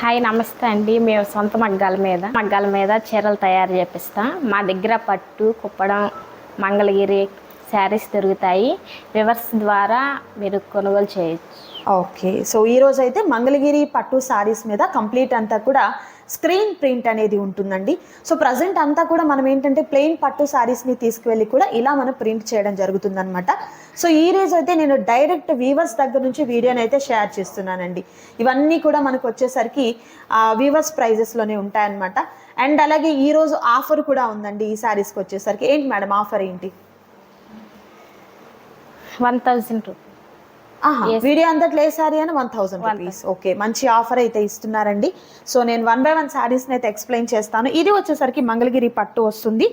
Hi నమస్తే అండి. మేము సొంత మగ్గాల మీద చీరలు తయారు చేపిస్తాం. మా దగ్గర పట్టు, కుప్పడం, మంగళగిరి శారీస్ దొరుకుతాయి. వివర్స్ ద్వారా మీరు కొనుగోలు చేయొచ్చు. ఓకే, సో ఈరోజు అయితే మంగళగిరి పట్టు శారీస్ మీద కంప్లీట్ అంతా కూడా స్క్రీన్ ప్రింట్ అనేది ఉంటుందండి. సో ప్రజెంట్ అంతా కూడా మనం ఏంటంటే ప్లెయిన్ పట్టు శారీస్ని తీసుకువెళ్ళి కూడా ఇలా మనం ప్రింట్ చేయడం జరుగుతుందనమాట. సో ఈ రోజు అయితే నేను డైరెక్ట్ వీవర్స్ దగ్గర నుంచి వీడియోని అయితే షేర్ చేస్తున్నానండి. ఇవన్నీ కూడా మనకు వచ్చేసరికి వీవర్స్ ప్రైజెస్లోనే ఉంటాయన్నమాట. అండ్ అలాగే ఈరోజు ఆఫర్ కూడా ఉందండి ఈ శారీస్కి వచ్చేసరికి. ఏంటి మేడం ఆఫర్ ఏంటి? 1000 వీడియో అంతట్లో ఏ సారీ అని 1000 రూపీస్. ఓకే, మంచి ఆఫర్ అయితే ఇస్తున్నారండి. సో నేను 1 by 1 శారీస్ని అయితే ఎక్స్ప్లెయిన్ చేస్తాను. ఇది వచ్చేసరికి మంగళగిరి పట్టు వస్తుంది.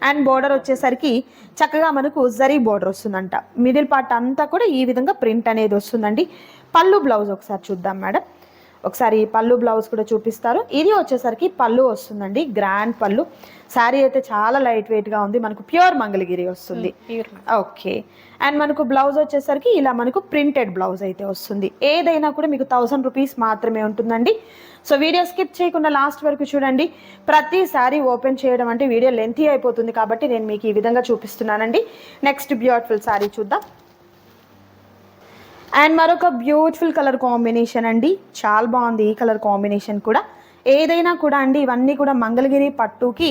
అండ్ బోర్డర్ వచ్చేసరికి చక్కగా మనకు జరీ బోర్డర్ వస్తుందంట. మిడిల్ పార్ట్ అంతా కూడా ఈ విధంగా ప్రింట్ అనేది వస్తుందండి. పళ్ళు బ్లౌజ్ ఒకసారి చూద్దాం మేడం. ఒకసారి పళ్ళు బ్లౌజ్ కూడా చూపిస్తారు. ఇది వచ్చేసరికి పళ్ళు వస్తుందండి, గ్రాండ్ పళ్ళు. శారీ అయితే చాలా లైట్ వెయిట్గా ఉంది. మనకు ప్యూర్ మంగళగిరి వస్తుంది. ఓకే, అండ్ మనకు బ్లౌజ్ వచ్చేసరికి ఇలా మనకు ప్రింటెడ్ బ్లౌజ్ అయితే వస్తుంది. ఏదైనా కూడా మీకు 1000 రూపీస్ మాత్రమే ఉంటుందండి. సో వీడియో స్కిప్ చేయకుండా లాస్ట్ వరకు చూడండి. ప్రతి శారీ ఓపెన్ చేయడం అంటే వీడియో లెంతీ అయిపోతుంది కాబట్టి నేను మీకు ఈ విధంగా చూపిస్తున్నానండి. నెక్స్ట్ బ్యూటిఫుల్ శారీ చూద్దాం. అండ్ మరొక బ్యూటిఫుల్ కలర్ కాంబినేషన్ అండి. చాలా బాగుంది ఈ కలర్ కాంబినేషన్ కూడా. ఏదైనా కూడా అండి ఇవన్నీ కూడా మంగళగిరి పట్టుకి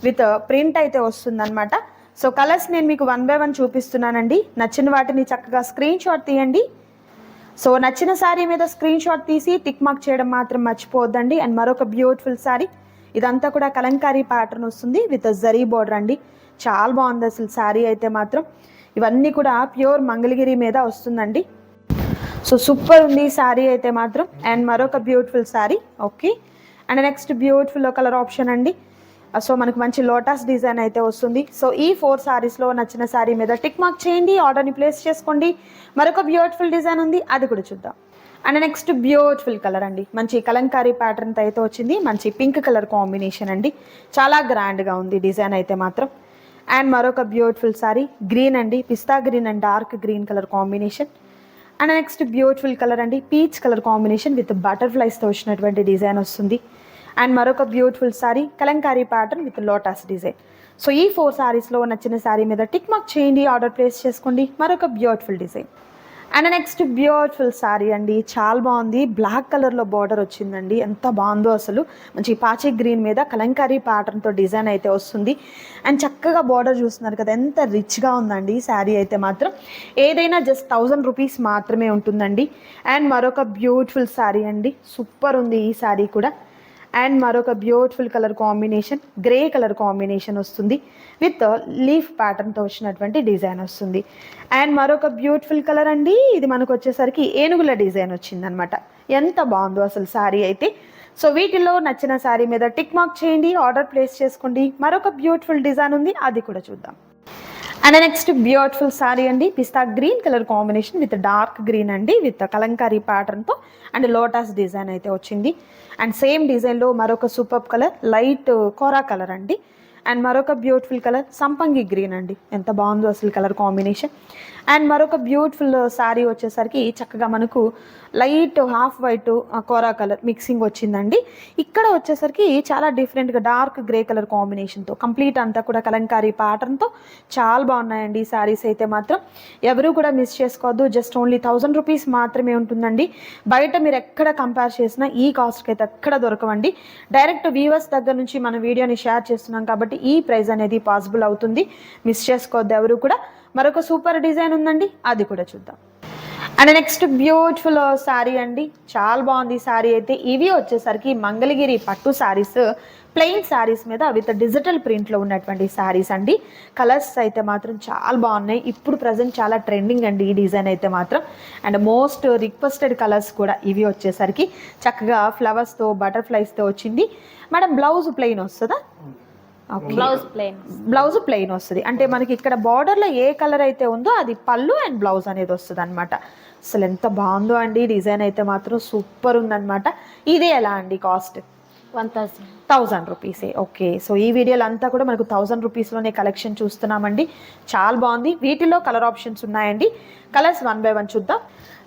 విత్ ప్రింట్ అయితే వస్తుందన్నమాట. సో కలర్స్ నేను మీకు 1 by 1 చూపిస్తున్నానండి. నచ్చిన వాటిని చక్కగా స్క్రీన్ షాట్ తీయండి. సో నచ్చిన శారీ మీద స్క్రీన్ షాట్ తీసి టిక్ మార్క్ చేయడం మాత్రం మర్చిపోవద్దండి. అండ్ మరొక బ్యూటిఫుల్ శారీ, ఇదంతా కూడా కలంకారీ ప్యాటర్న్ వస్తుంది విత్ జరీ బోర్డర్ అండి. చాలా బాగుంది అసలు శారీ అయితే మాత్రం. ఇవన్నీ కూడా ప్యూర్ మంగళగిరి మీద వస్తుందండి. సో సూపర్ ఉంది శారీ అయితే మాత్రం. అండ్ మరొక beautiful sari. Okay, and next beautiful colour option అండి. సో మనకు మంచి లోటస్ డిజైన్ అయితే వస్తుంది. సో ఈ 4 శారీస్లో నచ్చిన శారీ మీద టిక్ మార్క్ చేయండి, ఆర్డర్ని ప్లేస్ చేసుకోండి. మరొక బ్యూటిఫుల్ డిజైన్ ఉంది, అది కూడా చూద్దాం. అండ్ నెక్స్ట్ బ్యూటిఫుల్ కలర్ అండి, మంచి కలంకారీ ప్యాటర్న్తో అయితే వచ్చింది. మంచి పింక్ కలర్ కాంబినేషన్ అండి. చాలా గ్రాండ్గా ఉంది డిజైన్ అయితే మాత్రం. అండ్ మరొక బ్యూటిఫుల్ శారీ గ్రీన్ అండి, పిస్తా green and dark green colour combination. And next beautiful colour అండి, పీచ్ కలర్ కాంబినేషన్ విత్ బటర్ఫ్లైస్తో వచ్చినటువంటి డిజైన్ వస్తుంది. అండ్ మరొక beautiful sari kalamkari pattern with lotus design. So ఈ 4 శారీస్లో నచ్చిన శారీ మీద టిక్ మార్క్ చేయండి, ఆర్డర్ ప్లేస్ చేసుకోండి. మరొక beautiful design. And next beautiful sari అండి, చాలా బాగుంది. బ్లాక్ కలర్లో బార్డర్ వచ్చిందండి, ఎంత బాగుందో అసలు. మంచి పాచి గ్రీన్ మీద కలంకారీ ప్యాటర్న్తో డిజైన్ అయితే వస్తుంది. అండ్ చక్కగా బార్డర్ చూస్తున్నారు కదా, ఎంత రిచ్గా ఉందండి ఈ శారీ అయితే మాత్రం. ఏదైనా జస్ట్ 1000 రూపీస్ మాత్రమే ఉంటుందండి. అండ్ మరొక బ్యూటిఫుల్ శారీ అండి, సూపర్ ఉంది ఈ శారీ కూడా. అండ్ మరొక beautiful colour combination, grey colour combination వస్తుంది విత్ లీఫ్ ప్యాటర్న్తో వచ్చినటువంటి డిజైన్ వస్తుంది. అండ్ మరొక బ్యూటిఫుల్ కలర్ అండి, ఇది మనకు వచ్చేసరికి ఏనుగుల డిజైన్ వచ్చిందనమాట. ఎంత బాగుందో అసలు శారీ అయితే. సో వీటిల్లో నచ్చిన శారీ మీద టిక్ మార్క్ చేయండి, ఆర్డర్ ప్లేస్ చేసుకోండి. మరొక బ్యూటిఫుల్ డిజైన్ ఉంది, అది కూడా చూద్దాం. అండ్ నెక్స్ట్ బ్యూటిఫుల్ శారీ అండి, పిస్తా green colour combination with dark green అండి, విత్ కలంకారీ ప్యాటర్న్తో అండ్ లోటస్ డిజైన్ అయితే వచ్చింది. అండ్ సేమ్ డిజైన్లో మరొక super colour light kora colour అండి. అండ్ మరొక బ్యూటిఫుల్ కలర్ సంపంగి గ్రీన్ అండి, ఎంత బాగుందో అసలు కలర్ కాంబినేషన్. అండ్ మరొక బ్యూటిఫుల్ శారీ వచ్చేసరికి చక్కగా మనకు light half white kora colour mixing వచ్చిందండి. ఇక్కడ వచ్చేసరికి చాలా డిఫరెంట్గా డార్క్ గ్రే కలర్ కాంబినేషన్తో కంప్లీట్ అంతా కూడా కలంకారీ ప్యాటర్న్తో చాలా బాగున్నాయండి ఈ శారీస్ అయితే మాత్రం. ఎవరు కూడా మిస్ చేసుకోవద్దు. జస్ట్ ఓన్లీ 1000 రూపీస్ మాత్రమే ఉంటుందండి. బయట మీరు ఎక్కడ కంపేర్ చేసినా ఈ కాస్ట్కి అయితే ఎక్కడ దొరకవండి. డైరెక్ట్ వీవర్స్ దగ్గర నుంచి మన వీడియోని షేర్ చేస్తున్నాం కాబట్టి ఈ ప్రైస్ అనేది పాసిబుల్ అవుతుంది. మిస్ చేసుకోవద్దు ఎవరు కూడా. మరొక సూపర్ డిజైన్ ఉందండి, అది కూడా చూద్దాం. అండ్ నెక్స్ట్ బ్యూటిఫుల్ శారీ అండి, చాలా బాగుంది శారీ అయితే. ఇవి వచ్చేసరికి మంగళగిరి పట్టు శారీస్, ప్లెయిన్ శారీస్ మీద విత్ డిజిటల్ ప్రింట్లో ఉన్నటువంటి శారీస్ అండి. కలర్స్ అయితే మాత్రం చాలా బాగున్నాయి. ఇప్పుడు ప్రజెంట్ చాలా ట్రెండింగ్ అండి ఈ డిజైన్ అయితే మాత్రం. అండ్ మోస్ట్ రిక్వెస్టెడ్ కలర్స్ కూడా ఇవి వచ్చేసరికి. చక్కగా ఫ్లవర్స్తో బటర్ఫ్లైస్తో వచ్చింది. మేడం బ్లౌజ్ ప్లెయిన్ వస్తుందా? బ్లౌజ్ ప్లెయిన్ వస్తుంది. అంటే మనకి ఇక్కడ బార్డర్లో ఏ కలర్ అయితే ఉందో అది పళ్ళు అండ్ బ్లౌజ్ అనేది వస్తుంది అనమాట. అసలు ఎంత బాగుందో అండి డిజైన్ అయితే మాత్రం సూపర్ ఉందన్నమాట. ఇది ఎలా అండి కాస్ట్? 1000 రూపీసే. ఓకే, సో ఈ వీడియోలో అంతా కూడా మనకు 1000 రూపీస్లోనే కలెక్షన్ చూస్తున్నామండి. చాలా బాగుంది. వీటిలో కలర్ ఆప్షన్స్ ఉన్నాయండి. కలర్స్ 1 by 1 చూద్దాం.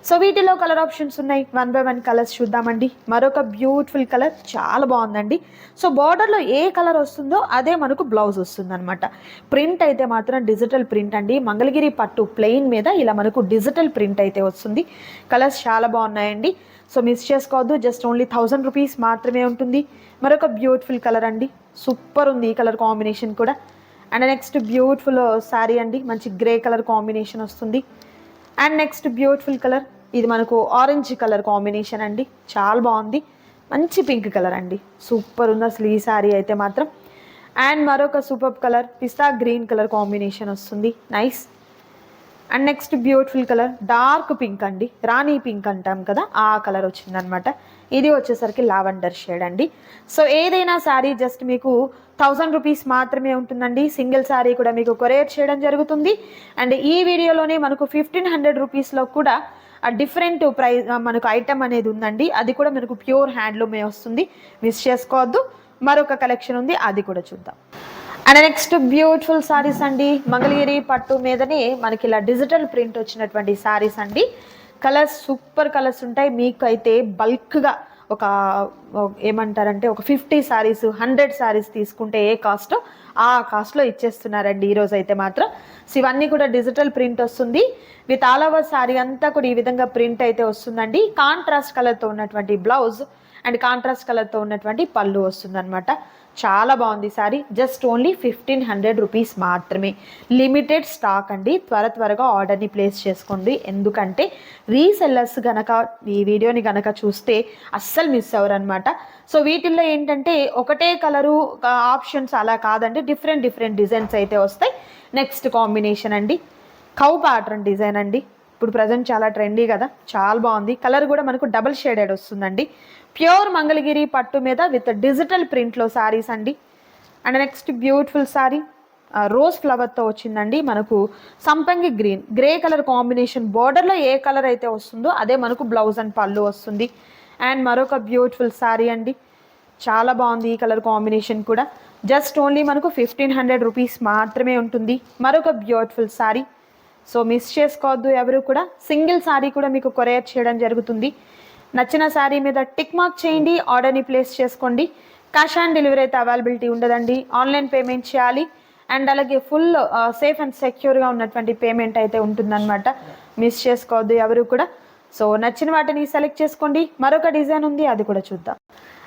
సో వీటిలో కలర్ ఆప్షన్స్ ఉన్నాయి, 1 by 1 కలర్స్ చూద్దామండి. మరొక బ్యూటిఫుల్ కలర్ చాలా బాగుందండి. సో బార్డర్లో ఏ కలర్ వస్తుందో అదే మనకు బ్లౌజ్ వస్తుంది అనమాట. ప్రింట్ అయితే మాత్రం డిజిటల్ ప్రింట్ అండి. మంగళగిరి పట్టు ప్లెయిన్ మీద ఇలా మనకు డిజిటల్ ప్రింట్ అయితే వస్తుంది. కలర్స్ చాలా బాగున్నాయండి. సో మిస్ చేసుకోవద్దు, జస్ట్ ఓన్లీ 1000 రూపీస్ మాత్రమే ఉంటుంది. మరొక బ్యూటిఫుల్ కలర్ అండి, సూపర్ ఉంది ఈ కలర్ కాంబినేషన్ కూడా. అండ్ నెక్స్ట్ బ్యూటిఫుల్ శారీ అండి, మంచి గ్రే కలర్ కాంబినేషన్ వస్తుంది. అండ్ నెక్స్ట్ బ్యూటిఫుల్ కలర్, ఇది మనకు ఆరెంజ్ కలర్ కాంబినేషన్ అండి, చాలా బాగుంది. మంచి పింక్ కలర్ అండి, సూపర్ ఉంది అసలు ఈ శారీ అయితే మాత్రం. అండ్ మరొక సూపర్ కలర్ పిస్తా గ్రీన్ కలర్ కాంబినేషన్ వస్తుంది, nice. And next beautiful colour dark pink అండి, రాణి పింక్ అంటాం కదా ఆ కలర్ వచ్చిందనమాట. ఇది వచ్చేసరికి లావెండర్ షేడ్ అండి. సో ఏదైనా శారీ జస్ట్ మీకు 1000 రూపీస్ మాత్రమే ఉంటుందండి. సింగిల్ శారీ కూడా మీకు కొరియర్ చేయడం జరుగుతుంది. అండ్ ఈ వీడియోలోనే మనకు 1500 రూపీస్లో కూడా డిఫరెంట్ ప్రైస్ మనకు ఐటమ్ అనేది ఉందండి. అది కూడా మనకు ప్యూర్ హ్యాండ్లూమే వస్తుంది, మిస్ చేసుకోవద్దు. మరొక కలెక్షన్ ఉంది, అది కూడా చూద్దాం. అండ్ నెక్స్ట్ బ్యూటిఫుల్ సారీస్ అండి, మంగళగిరి పట్టు మీదనే మనకి ఇలా డిజిటల్ ప్రింట్ వచ్చినటువంటి సారీస్ అండి. కలర్స్ సూపర్ కలర్స్ ఉంటాయి. మీకు అయితే బల్క్గా ఒక ఏమంటారంటే ఒక 50 సారీస్ 100 సారీస్ తీసుకుంటే ఏ కాస్టో ఆ కాస్ట్లో ఇచ్చేస్తున్నారండి ఈరోజు అయితే మాత్రం. సో ఇవన్నీ కూడా డిజిటల్ ప్రింట్ వస్తుంది. విత్ ఆల్ ఓవర్ సారీ అంతా కూడా ఈ విధంగా ప్రింట్ అయితే వస్తుందండి. కాంట్రాస్ట్ కలర్తో ఉన్నటువంటి బ్లౌజ్ అండ్ కాంట్రాస్ట్ కలర్తో ఉన్నటువంటి పళ్ళు వస్తుంది అనమాట. చాలా బాగుంది సారీ, జస్ట్ ఓన్లీ 1500 రూపీస్ మాత్రమే. లిమిటెడ్ స్టాక్ అండి, త్వరగా ఆర్డర్ని ప్లేస్ చేసుకోండి. ఎందుకంటే రీసెల్లర్స్ గనక ఈ వీడియోని గనక చూస్తే అస్సలు మిస్ అవ్వరు అనమాట. సో వీటిల్లో ఏంటంటే ఒకటే కలరు ఆప్షన్స్ అలా కాదండి, డిఫరెంట్ డిజైన్స్ అయితే వస్తాయి. నెక్స్ట్ కాంబినేషన్ అండి, కౌ ప్యాటర్న్ డిజైన్ అండి. ఇప్పుడు ప్రజెంట్ చాలా ట్రెండీ కదా, చాలా బాగుంది. కలర్ కూడా మనకు డబుల్ షేడెడ్ వస్తుందండి. ప్యూర్ మంగళగిరి పట్టు మీద విత్ డిజిటల్ ప్రింట్లో శారీస్ అండి. And next beautiful sari rose ఫ్లవర్తో వచ్చిందండి. మనకు సంపంగి గ్రే కలర్ కాంబినేషన్, బార్డర్లో ఏ కలర్ అయితే వస్తుందో అదే మనకు బ్లౌజ్ అండ్ పళ్ళు వస్తుంది. అండ్ మరొక బ్యూటిఫుల్ శారీ అండి, చాలా బాగుంది ఈ కలర్ కాంబినేషన్ కూడా. జస్ట్ ఓన్లీ మనకు 1500 రూపీస్ మాత్రమే ఉంటుంది. మరొక బ్యూటిఫుల్ శారీ, సో మిస్ చేసుకోవద్దు ఎవరు కూడా. సింగిల్ శారీ కూడా మీకు కొరియర్ చేయడం జరుగుతుంది. నచ్చిన శారీ మీద టిక్ మార్క్ చేయండి, ఆర్డర్ని ప్లేస్ చేసుకోండి. క్యాష్ ఆన్ డెలివరీ అయితే అవైలబిలిటీ ఉండదండి, ఆన్లైన్ పేమెంట్ చేయాలి. అండ్ అలాగే ఫుల్ సేఫ్ అండ్ సెక్యూర్గా ఉన్నటువంటి పేమెంట్ అయితే ఉంటుందన్నమాట. మిస్ చేసుకోవద్దు ఎవరు కూడా. సో నచ్చిన వాటిని సెలెక్ట్ చేసుకోండి. మరొక డిజైన్ ఉంది, అది కూడా చూద్దాం.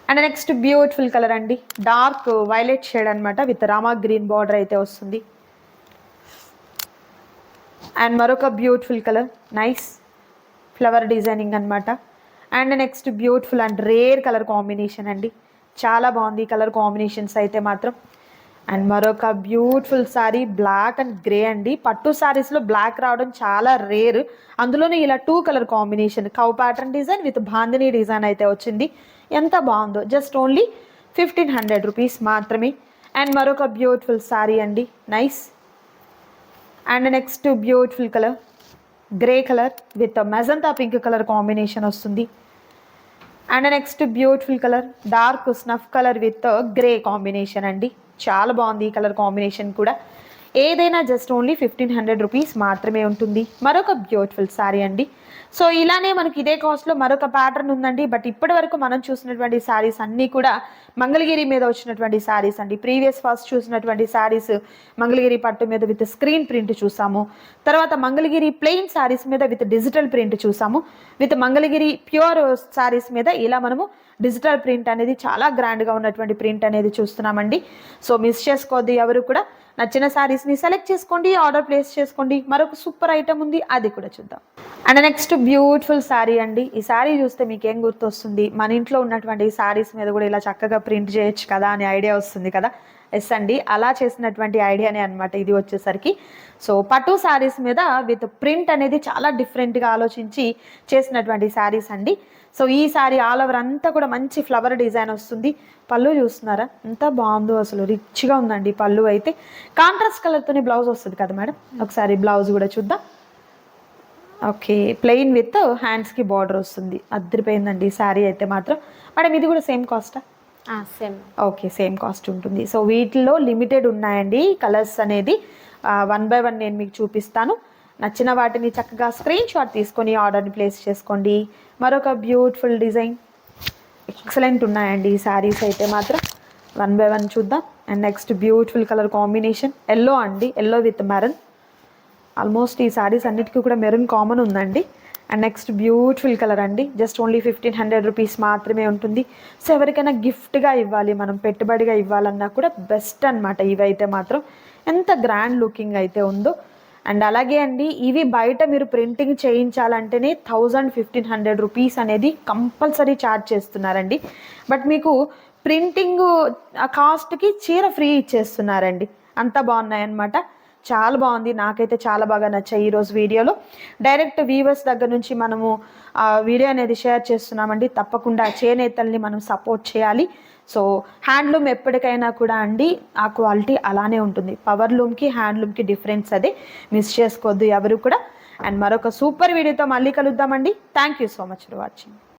అండ్ నెక్స్ట్ బ్యూటిఫుల్ కలర్ అండి, డార్క్ వైలెట్ షేడ్ అనమాట, విత్ రామా గ్రీన్ బార్డర్ అయితే వస్తుంది. అండ్ మరొక beautiful colour, nice flower designing అనమాట. And next beautiful and rare colour combination అండి, చాలా బాగుంది ఈ కలర్ కాంబినేషన్స్ అయితే మాత్రం. అండ్ మరొక beautiful sari black and grey అండి. పట్టు శారీస్లో బ్లాక్ రావడం చాలా రేర్, అందులోనే ఇలా 2 colour combination, cow pattern design with bandhani design అయితే వచ్చింది. ఎంత బాగుందో, జస్ట్ ఓన్లీ 1500 రూపీస్ మాత్రమే. అండ్ మరొక బ్యూటిఫుల్ శారీ అండి, nice. And next beautiful colour grey colour with magenta pink colour combination వస్తుంది. And next beautiful colour dark snuff colour with grey combination అండి, చాలా బాగుంది ఈ కలర్ కాంబినేషన్ కూడా. ఏదైనా జస్ట్ ఓన్లీ 1500 రూపీస్ మాత్రమే ఉంటుంది. మరొక బ్యూటిఫుల్ శారీ అండి. సో ఇలానే మనకి ఇదే కాస్ట్లో మరొక ప్యాటర్న్ ఉందండి. బట్ ఇప్పటి వరకు మనం చూసినటువంటి శారీస్ అన్నీ కూడా మంగళగిరి మీద వచ్చినటువంటి శారీస్ అండి. ప్రీవియస్ ఫస్ట్ చూసినటువంటి శారీస్ మంగళగిరి పట్టు మీద విత్ స్క్రీన్ ప్రింట్ చూసాము. తర్వాత మంగళగిరి ప్లెయిన్ శారీస్ మీద విత్ డిజిటల్ ప్రింట్ చూసాము. విత్ మంగళగిరి ప్యూర్ శారీస్ మీద ఇలా మనము డిజిటల్ ప్రింట్ అనేది చాలా గ్రాండ్గా ఉన్నటువంటి ప్రింట్ అనేది చూస్తున్నామండి. సో మిస్ చేసుకోవద్దు ఎవరు కూడా. నచ్చిన శారీస్ని సెలెక్ట్ చేసుకోండి, ఆర్డర్ ప్లేస్ చేసుకోండి. మరొక సూపర్ ఐటమ్ ఉంది, అది కూడా చూద్దాం. అండ్ నెక్స్ట్ బ్యూటిఫుల్ శారీ అండి. ఈ శారీ చూస్తే మీకు ఏం గుర్తొస్తుంది? మన ఇంట్లో ఉన్నటువంటి శారీస్ మీద కూడా ఇలా చక్కగా ప్రింట్ చేయొచ్చు కదా అనే ఐడియా వస్తుంది కదా. ఎస్ అండి, అలా చేసినటువంటి ఐడియానే అనమాట ఇది వచ్చేసరికి. సో పట్టు శారీస్ మీద విత్ ప్రింట్ అనేది చాలా డిఫరెంట్గా ఆలోచించి చేసినటువంటి శారీస్ అండి. సో ఈ శారీ ఆల్ ఓవర్ అంతా కూడా మంచి ఫ్లవర్ డిజైన్ వస్తుంది. పళ్ళు చూస్తున్నారా ఎంత బాగుందో, అసలు రిచ్గా ఉందండి పళ్ళు అయితే. కాంట్రాస్ట్ కలర్తోనే బ్లౌజ్ వస్తుంది కదా మేడం, ఒకసారి బ్లౌజ్ కూడా చూద్దాం. ఓకే, ప్లెయిన్ విత్ హ్యాండ్స్కి బార్డర్ వస్తుంది. అద్దరిపోయిందండి శారీ అయితే మాత్రం. మేడం ఇది కూడా సేమ్ కాస్టా? సేమ్. ఓకే, సేమ్ కాస్ట్ ఉంటుంది. సో వీటిలో లిమిటెడ్ ఉన్నాయండి కలర్స్ అనేది. 1 by 1 నేను మీకు చూపిస్తాను. నచ్చిన వాటిని చక్కగా స్క్రీన్ షాట్ తీసుకొని ఆర్డర్ని ప్లేస్ చేసుకోండి. మరొక బ్యూటిఫుల్ డిజైన్, ఎక్సలెంట్ ఉన్నాయండి ఈ శారీస్ అయితే మాత్రం. 1 by 1 చూద్దాం. And next beautiful colour combination yellow అండి, ఎల్లో విత్ మెరూన్. ఆల్మోస్ట్ ఈ శారీస్ అన్నిటికీ కూడా మెరూన్ కామన్ ఉందండి. అండ్ నెక్స్ట్ బ్యూటిఫుల్ కలర్ అండి, జస్ట్ ఓన్లీ 1500 రూపీస్ మాత్రమే ఉంటుంది. సో ఎవరికైనా గిఫ్ట్గా ఇవ్వాలి, మనం పెట్టుబడిగా ఇవ్వాలన్నా కూడా బెస్ట్ అనమాట. ఇవైతే మాత్రం ఎంత గ్రాండ్ లుకింగ్ అయితే ఉందో. అండ్ అలాగే అండి, ఇవి బయట మీరు ప్రింటింగ్ చేయించాలంటేనే 1000-1500 రూపీస్ అనేది కంపల్సరీ ఛార్జ్ చేస్తున్నారండి. బట్ మీకు ప్రింటింగ్ కాస్ట్కి చీర ఫ్రీ ఇచ్చేస్తున్నారండి. అంత బాగున్నాయన్నమాట. చాలా బాగుంది, నాకైతే చాలా బాగా నచ్చాయి. ఈరోజు వీడియోలో డైరెక్ట్ వీవర్స్ దగ్గర నుంచి మనము వీడియో అనేది షేర్ చేస్తున్నామండి. తప్పకుండా చేనేతల్ని మనం సపోర్ట్ చేయాలి. సో హ్యాండ్లూమ్ ఎప్పటికైనా కూడా అండి ఆ క్వాలిటీ అలానే ఉంటుంది. పవర్లూమ్కి హ్యాండ్లూమ్కి డిఫరెన్స్ అదే, మిస్ చేసుకోవద్దు ఎవరు కూడా. అండ్ మరొక సూపర్ వీడియోతో మళ్ళీ కలుద్దామండి. Thank you so much for watching.